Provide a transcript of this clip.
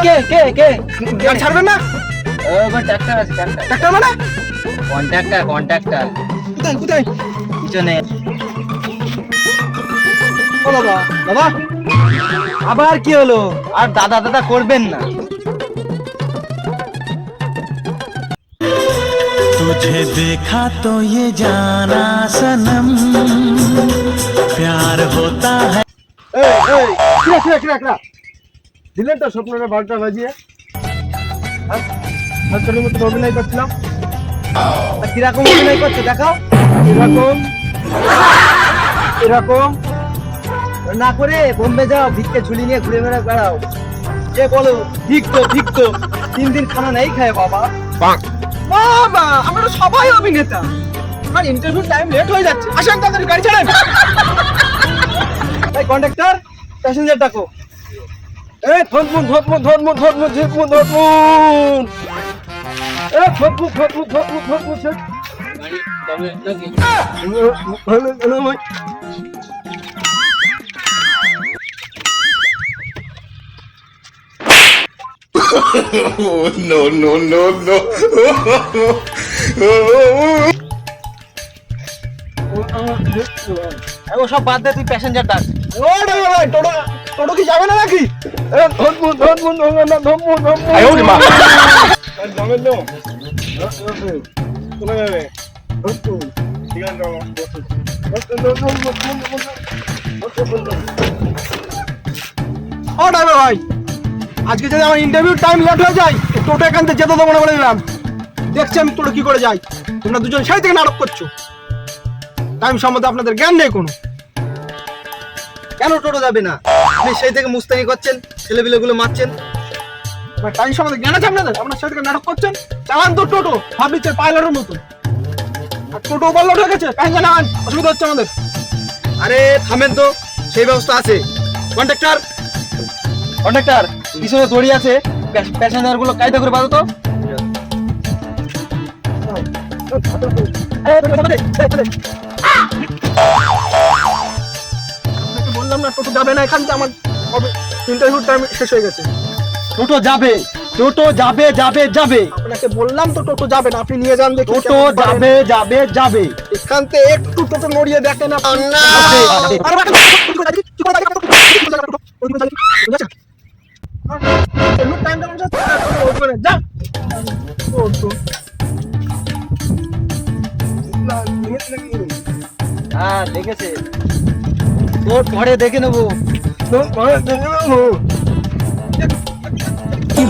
কে কে কে গাড়ি ছাড়বেন না? ওবার ট্রাক্টর আছে ট্রাক্টর ট্রাক্টর মানে? কন্ট্রাক্টর কোথায় কোথায়? পিছনে। ও বাবা, বাবা আবার কি হলো? আর দাদা দাদা করবেন না। तुझे देखा तो ये जाना सनम प्यार होता है। এই এই কিরা দিলেন তো স্বপ্নটা 12টা বাজিয়ে। আর তোর মতো অভিনয় করছিলাম। কিরকম অভিনয় করছে দেখাও। এরকম এরকম না করে বোম্বে যাও, ভিক্ষে ঝুলি নিয়ে ঘুরে বেড়াও। যে বলো ঠিক তো 3 দিন খানা নেই খায় বাবা। বাবা, আমরা তো সবাই অভিনেতা। আমার ইন্টারভিউ টাইম লেট হয়ে যাচ্ছে, আসেন তাড়াতাড়ি গাড়ি ছাড়েন। এই কন্ডাক্টর, প্যাসেঞ্জার ডাকো। এই ধর্মুন এই ধর্মুন ও সব বাদ দে, তুই প্যাসেঞ্জার ডাক। টোটো কি যাবে না নাকি? ধর্মুন যাবেন তো? চলে যাবে। ঠিক আছে, ও ড্রাইভার ভাই, আজকে যদি আমার ইন্টারভিউ টাইম লেট হয়ে যায়, টোটো এখান থেকে যেতে দেবো না বলে দিলাম। দেখছি আমি টোটো কি করে যাই। তোমরা দুজন সেই থেকে নাটক করছো, টাইম সম্বন্ধে আপনাদের জ্ঞান নেই কোনো। কেন টোটো যাবে না? আপনি সেই থেকে মুস্তানি করছেন, ছেলেপিলেগুলো মারছেন। টাইম সম্বন্ধে জ্ঞান আছে আপনাদের? আপনার সেই থেকে নাটক করছেন। চালান তো টোটো, ভাবছে পাইলটের মতো। আর টোটো ওভারলোড হয়ে গেছে, কাহিনী না অসুবিধা হচ্ছে আমাদের। আরে থামেন তো, সেই ব্যবস্থা আছে। কন্ডাক্টর পিছনে দড়ি আছে, প্যাসেঞ্জার গুলো কায়দা করে বাঁধো তো। আপনাকে বললাম না টোটো যাবে না এখান থেকে, আমার ইন্টারভিউ টাইম শেষ হয়ে গেছে। টোটো যাবে আপনাকে বললাম তো টোটো যাবে না, আপনি নিয়ে যান দেখি। টোটো যাবে। এখান থেকে একটু টোটো নড়িয়ে দেখেন আপনি। হ্যাঁ দেখেছে, তোর পরে দেখে নেবো। কি